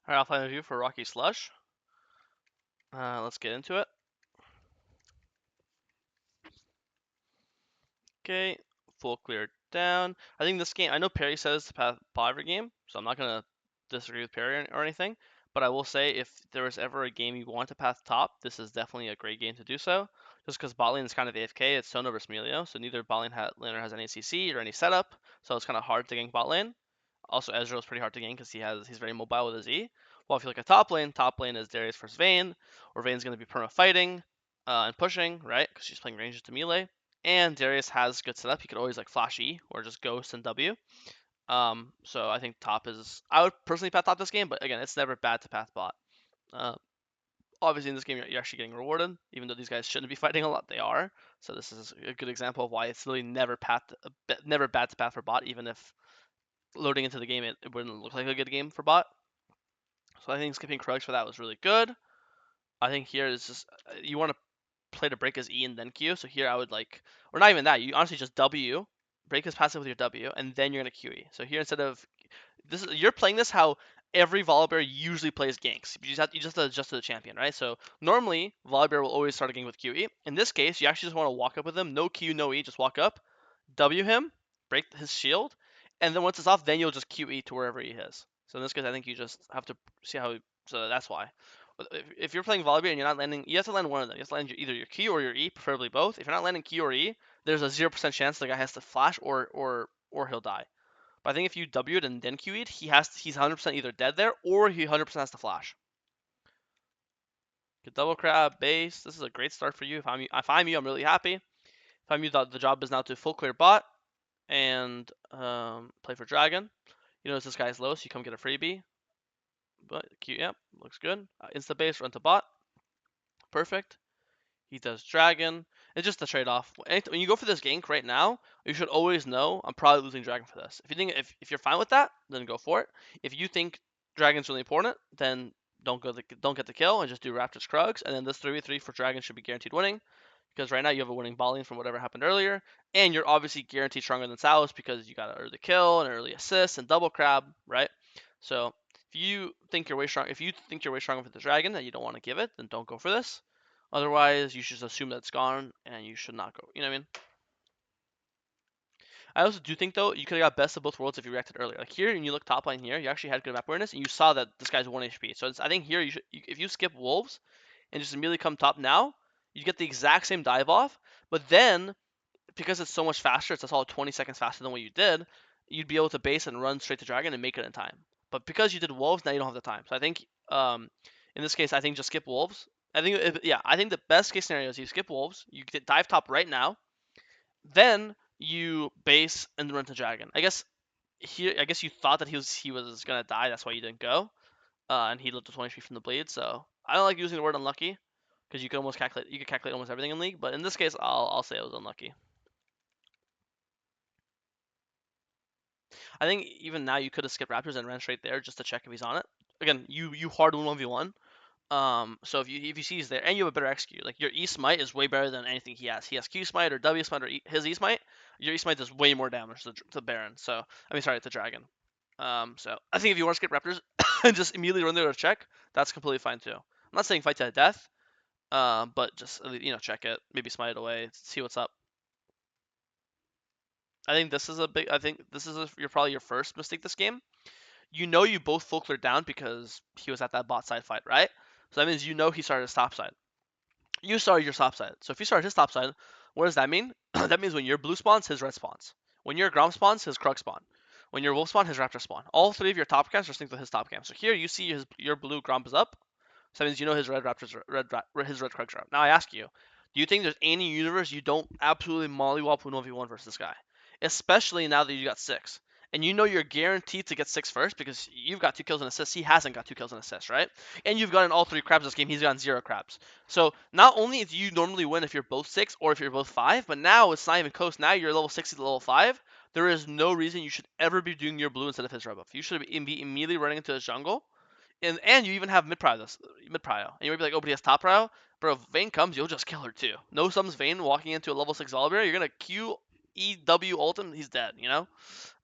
Alright, I'll find a review for Rocky Slush. Let's get into it. Okay, full clear down. I think this game, I know Perry says to path bot every game, so I'm not gonna disagree with Perry or anything. But I will say, if there was ever a game you want to path top, this is definitely a great game to do so. Just because bot lane is kind of AFK, it's Sono versus Melio, so neither bot laner has any CC or any setup, so it's kind of hard to gank bot lane. Also, Ezreal is pretty hard to gank because he's very mobile with his E. Well, if you look at top lane is Darius versus Vayne, or Vayne's going to be perma fighting and pushing, right? Because she's playing ranged to melee. And Darius has good setup. He could always like flash E or just ghost and W. So I think top is. I would personally path top this game, but again, it's never bad to path bot. Uh, Obviously, in this game, you're actually getting rewarded, even though these guys shouldn't be fighting a lot. They are. So this is a good example of why it's really never never bad to path for bot, even if loading into the game it wouldn't look like a good game for bot. So I think skipping Krugs for that was really good. I think here is just you want to play to break his E and then Q. So here I would like, or not even that. You honestly just W, break his passive with your W, and then you're gonna QE. So here instead of this, you're playing this how every Volibear usually plays ganks. You just adjust to the champion, right? So normally Volibear will always start a gank with QE. In this case, you actually just want to walk up with him, no Q, no E, just walk up, W him, break his shield, and then once it's off, then you'll just QE to wherever he is. So in this case, I think you just have to see how. So that's why. If you're playing Volibear and you're not landing, you have to land one of them. You have to land either your Q or your E, preferably both. If you're not landing Q or E, there's a 0% chance the guy has to flash or he'll die. But I think if you W'd and then QE'd, he's 100% either dead there or he 100% has to flash. Good double crab base. This is a great start for you. If I'm you, I'm really happy. If I'm you, the job is now to full clear bot and play for dragon. You notice this guy's low, so you come get a freebie. But cute, yep, looks good. Insta base, run to bot. Perfect. He does dragon. It's just a trade-off. When you go for this gank right now, you should always know I'm probably losing dragon for this. If you think if you're fine with that, then go for it. If you think dragon's really important, then don't get the kill and just do Raptors Krugs, and then this 3v3 for dragon should be guaranteed winning. Because right now you have a winning ball lane from whatever happened earlier, and you're obviously guaranteed stronger than Salos because you got an early kill, an early assist, and double crab, right? So if you think you're way stronger for the dragon and you don't want to give it, then don't go for this. Otherwise, you should just assume that it's gone and you should not go. You know what I mean? I also do think though you could have got best of both worlds if you reacted earlier. Like here, when you look top line here, you actually had good map awareness and you saw that this guy's 1 HP. So I think here if you skip wolves and just immediately come top now, you get the exact same dive off. But then because it's so much faster, it's all 20 seconds faster than what you did. You'd be able to base and run straight to dragon and make it in time. But because you did wolves, now you don't have the time. So I think in this case, I think just skip wolves. I think the best case scenario is you skip wolves, you dive top right now, then you base and run to dragon. I guess you thought that he was gonna die, that's why you didn't go, and he lived to 20 feet from the bleed. So I don't like using the word unlucky because you could calculate almost everything in league, but in this case, I'll say it was unlucky. I think even now you could have skipped Raptors and ran straight there just to check if he's on it. Again, you hard 1v1. So if you see he's there and you have a better execute, like your E smite is way better than anything he has. He has Q smite or W smite or his E smite. Your E smite does way more damage to Baron. So I mean, sorry, to Dragon. So I think if you want to skip Raptors and just immediately run there to check, that's completely fine too. I'm not saying fight to the death, but just check it, maybe smite it away, see what's up. I think this is you're probably your first mistake this game. You both full cleared down because he was at that bot side fight, right? So that means he started his top side. You started your top side. So if you started his top side, what does that mean? That means when your blue spawns, his red spawns. When your Grom spawns, his Krug spawn. When your wolf spawn, his raptor spawn. All three of your top camps are synced with his top camp. So here you see your blue Grom is up. So that means his red raptors his red Krugs are up. Now I ask you, do you think there's any universe you don't absolutely mollywop 1v1 versus this guy? Especially now that you got 6. And you're guaranteed to get 6 first because you've got 2 kills and assists. He hasn't got 2 kills and assists, right? And you've gotten all 3 crabs this game. He's gotten 0 crabs. So not only do you normally win if you're both 6 or if you're both 5, but now it's not even close. Now you're level 60 to level 5. There is no reason you should ever be doing your blue instead of his red buff. You should be immediately running into his jungle. And you even have mid prio. And you might be like, oh, but he has top prio. Bro, if Vayne comes, you'll just kill her too. No sums Vayne walking into a level 6 Volibear, you're gonna Q E W ult him, he's dead,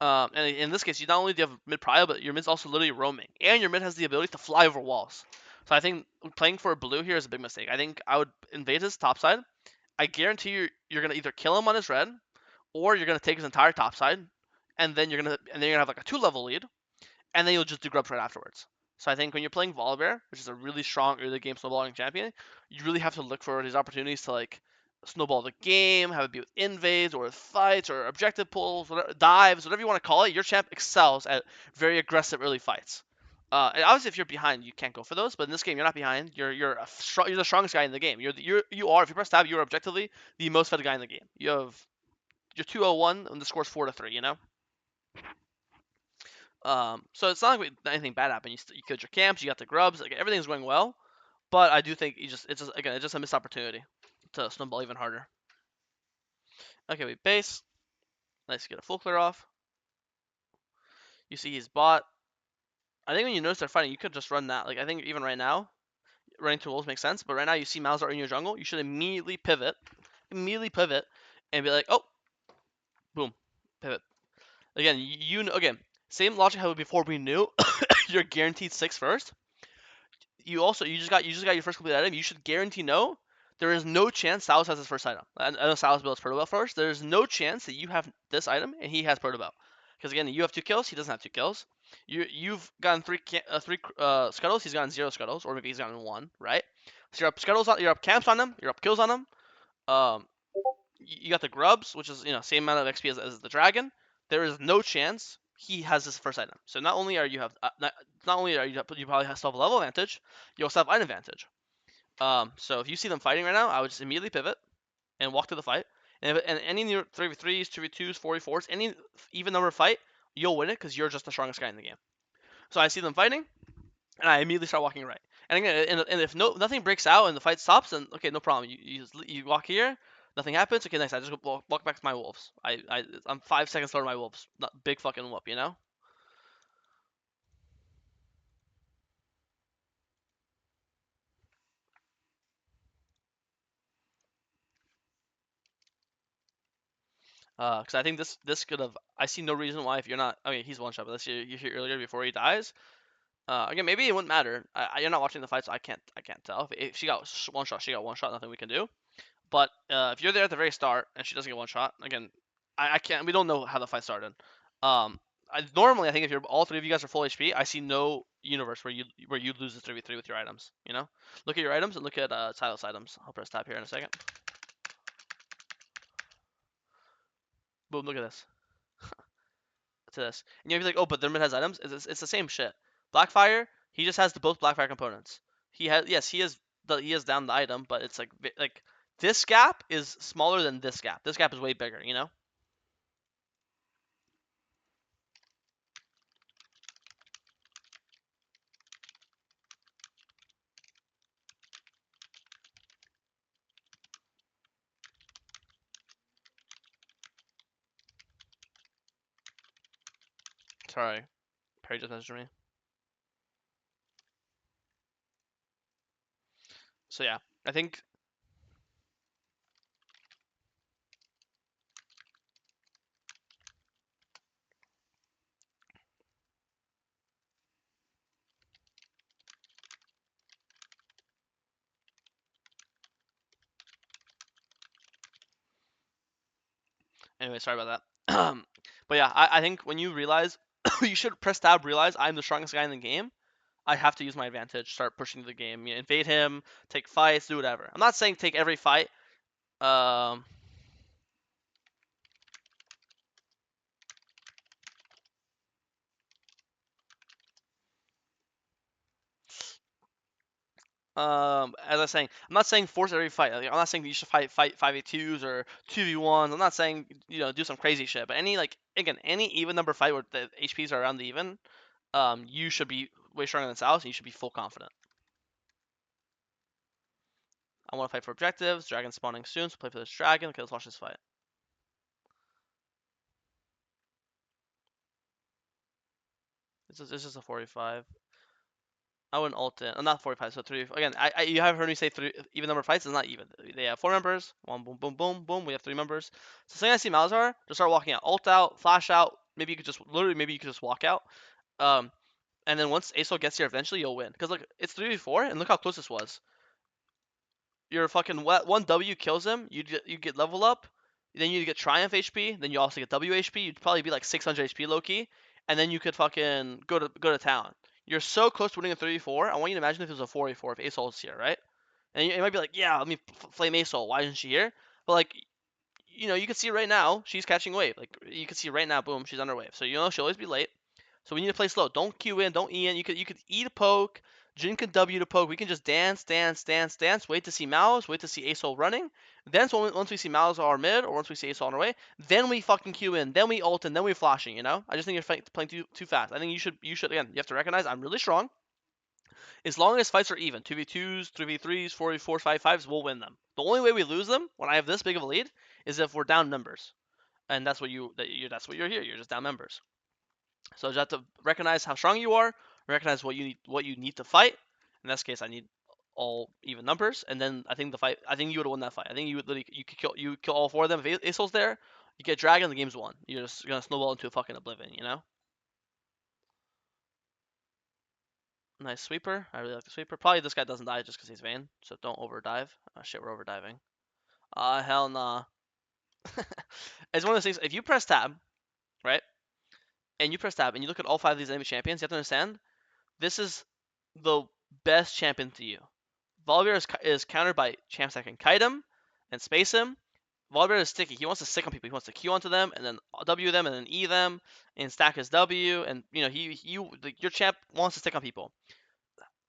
And in this case, you not only do you have mid prio, but your mid's also literally roaming, and your mid has the ability to fly over walls. So I think playing for blue here is a big mistake. I think I would invade his top side. I guarantee you're gonna either kill him on his red, or you're gonna take his entire top side, and then you're gonna have like a 2 level lead, and then you'll just do grubs right afterwards. So I think when you're playing Volibear, which is a really strong early game snowballing champion, you really have to look for these opportunities to like snowball the game, have it be with invades or with fights or objective pulls, whatever, dives, whatever you want to call it. Your champ excels at very aggressive early fights. And obviously, if you're behind, you can't go for those. But in this game, you're not behind. You're the strongest guy in the game. You are if you press tab, you're objectively the most fed guy in the game. You're 201 and the score's 4-3. So it's not like anything bad happened. You killed your camps, you got the grubs, like everything's going well. But I do think it's just a missed opportunity to snowball even harder. Okay, we base. Let's get a full clear off. You see he's bot. I think when you notice they're fighting, you could just run that. Like I think even right now, running to wolves makes sense. But right now you see Malzahar in your jungle, you should immediately pivot, and be like, oh, boom, pivot. Again, again, same logic how before we knew you're guaranteed 6 first. You just got your first complete item. You should guarantee no. There is no chance Salas has his first item. I know Salas builds Protobell first. There is no chance that you have this item and he has Protobell. Because again, you have 2 kills. He doesn't have 2 kills. You've gotten three scuttles. He's gotten 0 scuttles, or maybe he's gotten 1. Right. So you're up scuttles on. You're up camps on him. You're up kills on him. Um, you got the grubs, which is same amount of XP as the dragon. There is no chance he has his first item. So not only are you have not only are you probably still have a level advantage, you also have item advantage. So if you see them fighting right now, I would just immediately pivot and walk to the fight. And any 3v3s, 2v2s, 4v4s, any even number fight, you'll win it because you're just the strongest guy in the game. So I see them fighting, and I immediately start walking right. And again, and if nothing breaks out and the fight stops, then okay, no problem. You walk here, nothing happens. Okay, nice. I just go walk back to my wolves. I'm 5 seconds slower than my wolves. Not big fucking whoop. Because I think this could have. I see no reason why if you're not. I mean, he's one shot, but let's say you're here earlier before he dies. Again, maybe it wouldn't matter. You're not watching the fight, so I can't tell. If she got one shot, she got one shot. Nothing we can do. But if you're there at the very start and she doesn't get one shot, again, I can't. We don't know how the fight started. Normally I think if you're all 3 of you guys are full HP, I see no universe where you lose the 3v3 with your items. Look at your items and look at Silas items. I'll press tab here in a second. Boom! Look at this. To this, and you'll be like, oh, but their mid has items. It's the same shit. Blackfire, he just has both Blackfire components. He has down the item, but it's like this gap is smaller than this gap. This gap is way bigger. Sorry, Perry just messaged me. So yeah, I think. Anyway, sorry about that. But yeah, I think when you realize you should press tab, realize I'm the strongest guy in the game. I have to use my advantage, start pushing the game, invade him, take fights, do whatever. I'm not saying take every fight. Um, as I was saying, I'm not saying force every fight. Like, I'm not saying you should fight 5v2s or 2v1s. I'm not saying do some crazy shit. But any even number fight where the HPs are around the even, you should be way stronger than Salas, and you should be full confident. I want to fight for objectives. Dragon spawning soon, so play for this dragon. Okay, let's watch this fight. This is a 45. I wouldn't ult it. Not 45, so 3. Again, you have heard me say 3 even number of fights. It's not even. They have 4 members. One boom, boom, boom, boom. We have 3 members. So, saying I see Malzahar, just start walking out. Ult out, flash out, maybe you could just literally maybe you could just walk out. Um, and then once Aso gets here, eventually you'll win. Cause look, it's 3v4, and look how close this was. Your fucking one W kills him. You get level up. Then you get Triumph HP. Then you also get W HP. You'd probably be like 600 HP low key, and then you could fucking go to town. You're so close to winning a 3v4. I want you to imagine if it was a 4v4 if Aso was here, right? And you might be like, yeah, let me flame Aso. Why isn't she here? But like, you can see right now she's catching wave. Like you can see right now, boom, she's under wave. So she'll always be late. So we need to play slow. Don't Q in, don't E in. You could E to poke, Jin can W to poke. We can just dance, dance, dance, dance. Wait to see Mouse. Wait to see Asol running. Then once we see Mouse on our mid, or once we see Asol on our way, then we fucking Q in. Then we ult and then we flashing. I just think you're playing too fast. I think you should again. You have to recognize I'm really strong. As long as fights are even, 2v2s, 3v3s, 4v4s, 5v5s, we'll win them. The only way we lose them when I have this big of a lead is if we're down members, and that's what you're here. You're just down members. So you have to recognize how strong you are, recognize what you need to fight. In this case, I need all even numbers, and then I think the fight. I think you would have won that fight. I think you could kill all four of them. If Asol's there, you get Dragon, the game's won. You're just gonna snowball into a fucking oblivion. Nice sweeper. I really like the sweeper. Probably this guy doesn't die just because he's Vayne, so don't overdive. Oh shit, we're overdiving. Hell nah. It's one of those things. If you press tab, right, and you press tab, and you look at all five of these enemy champions, you have to understand this is the best champion to you. Volibear is countered by champs that can kite him and space him. Volibear is sticky. He wants to stick on people. He wants to Q onto them and then W them and then E them and stack his W. And your champ wants to stick on people.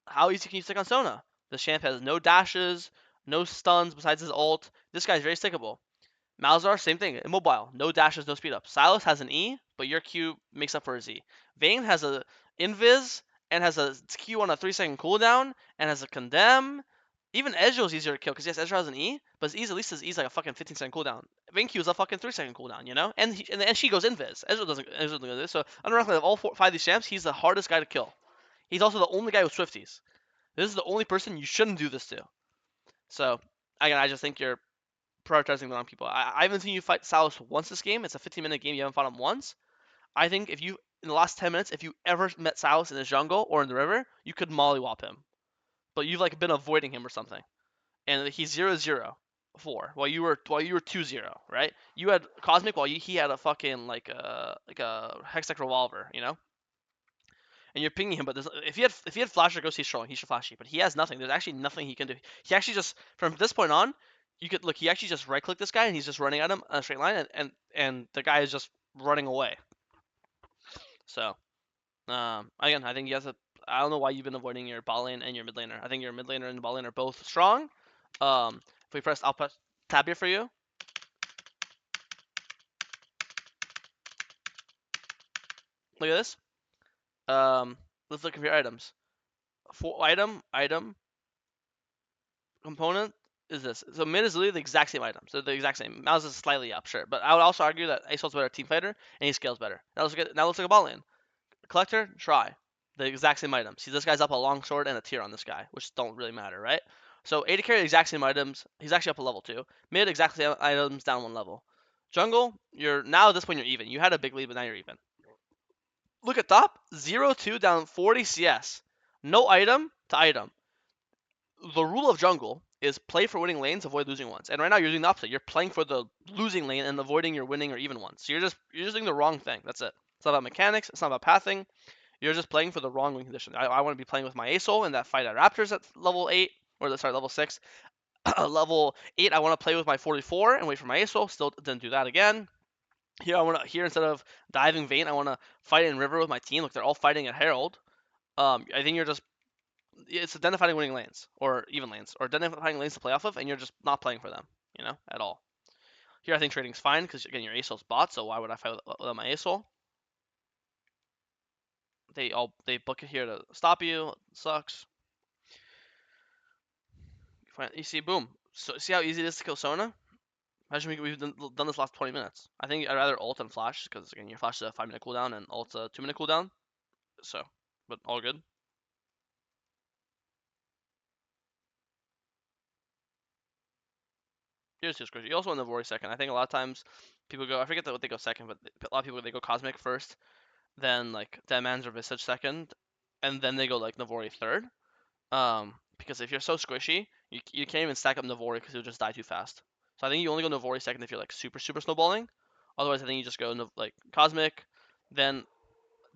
How easy can you stick on Sona? The champ has no dashes, no stuns besides his ult. This guy's very stickable. Malzahar, same thing, immobile, no dashes, no speed up. Silas has an E, but your Q makes up for his E. Vayne has a invis and has a Q on a 3-second cooldown and has a condemn. Even Ezreal is easier to kill because yes, Ezreal has an E, but his E is like a fucking 15-second cooldown. Vayne Q is a fucking 3-second cooldown. And she goes invis. Ezreal doesn't do this. So unironically, of all five of these champs, he's the hardest guy to kill. He's also the only guy with Swifties. This is the only person you shouldn't do this to. So again, I just think you're prioritizing the wrong people. I haven't seen you fight Salos once this game. It's a 15-minute game. You haven't fought him once. I think if you, in the last 10 minutes, if you ever met Salos in the jungle or in the river, you could mollywop him. But you've like been avoiding him or something. And he's 0-0-4 while you were 2-0, right? You had Cosmic while he had a fucking like a Hextech revolver. And you're pinging him. But if he had Flash or Ghost, he's strong. He should flash you, but he has nothing. There's actually nothing he can do. He actually just from this point on, you could look. He actually just right click this guy, and he's just running at him on a straight line, and the guy is just running away. So again, I think you have to. I don't know why you've been avoiding your bot lane and your mid laner. I think your mid laner and bot lane are both strong. If we press, I'll press tab here for you. Look at this. Let's look at your items. For item, component is this. So mid is literally the exact same item. So the exact same. Mouse is slightly up, sure. But I would also argue that Asol's better team fighter and he scales better. Now let's look at bot lane. Collector, try. The exact same items. See, this guy's up a long sword and a tier on this guy, which don't really matter, right? So AD carry, exact same items. He's actually up a level 2. Mid, exactly same items, down 1 level. Jungle, you're now at this point you're even. You had a big lead, but now you're even. Look at top, 0-2 down 40 CS. No item to item. The rule of jungle is play for winning lanes, avoid losing ones. And right now you're doing the opposite. You're playing for the losing lane and avoiding your winning or even ones. So you're just doing the wrong thing. That's it. It's not about mechanics. It's not about pathing. You're just playing for the wrong win condition. I want to be playing with my Asol in that fight at Raptors at level 8, or sorry, level 6. Level 8, I want to play with my 44 and wait for my Asol. Still didn't do that again. Here instead of diving Vayne, I want to fight in River with my team. Look, they're all fighting at Herald. I think it's identifying winning lanes or even lanes or identifying lanes to play off of, and you're just not playing for them, at all. Here, I think trading's fine because again, your Asol's bot, so why would I fight with my Asol? They book it here to stop you. It sucks. You see, boom. So see how easy it is to kill Sona? Imagine we've done this last 20 minutes. I think I'd rather ult and flash because again, your flash is a 5-minute cooldown and ult's a 2-minute cooldown. So, but all good. You're too squishy. You also want Navori second. I think a lot of times people go. I forget what they go second, but a lot of people they go Cosmic first, then like Deadman's or Visage second, and then they go like Navori third. Because if you're so squishy, you can't even stack up Navori because you'll just die too fast. So I think you only go Navori second if you're like super snowballing. Otherwise, I think you just go like Cosmic, then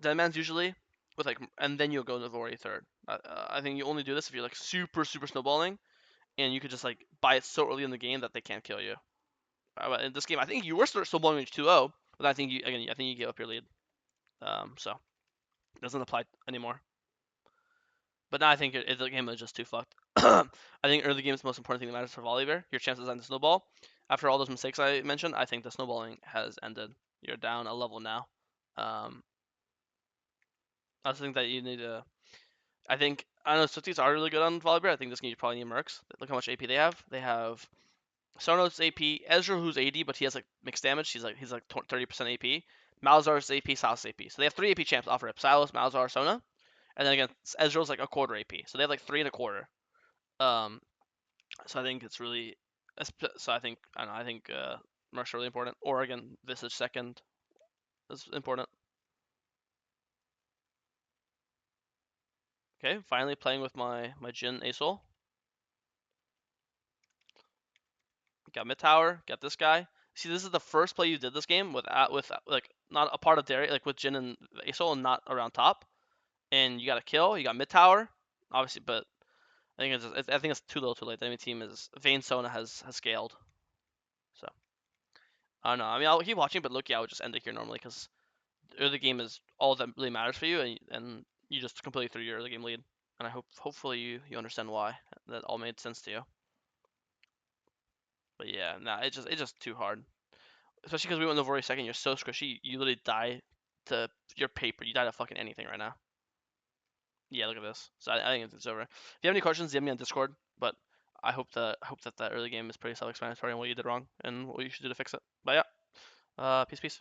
Deadman's usually with like, and then you'll go Navori third. I think you only do this if you're like super snowballing, and you could just like buy it so early in the game that they can't kill you. But in this game, I think you were snowballing with 2-0, but I think I think you give up your lead. So it doesn't apply anymore. But now I think the game is just too fucked. I think early game is the most important thing that matters for Volibear. Your chances on the snowball. After all those mistakes I mentioned, I think the snowballing has ended. You're down a level now. Um, I just think that you need to. I think I don't know. Swifties are really good on Volibear. I think this game you probably need Mercs. Look how much AP they have. They have Sonos AP, Ezreal who's AD, but he has like mixed damage. He's like 30% AP. Malzar's AP, Silas AP. So they have three AP champs off rip: Silas, Malzar, Sona, and then again Ezreal's like a quarter AP. So they have like three and a quarter. Um, so I think it's really. So I think I don't know. I think Merc's really important. Or again, Visage second is important. Okay, finally playing with my Jhin Asol. Got mid tower. Got this guy. See, this is the first play you did this game with like not a part of Dairy, like with Jhin and Asol, and not around top. And you got a kill. You got mid tower, obviously, but I think it's too little, too late. The enemy team is Vayne Sona has scaled. So I don't know. I mean, I'll keep watching, but look, yeah, I would just end it here normally because early game is all that really matters for you, and you just completely threw your early game lead. And I hopefully you understand why that all made sense to you. But yeah, nah, it's just too hard. Especially because we went over a second. You're so squishy. You literally die to your paper. You die to fucking anything right now. Yeah, look at this. So I think it's over. If you have any questions, DM me on Discord. But I hope that early game is pretty self-explanatory on what you did wrong and what you should do to fix it. But yeah, peace.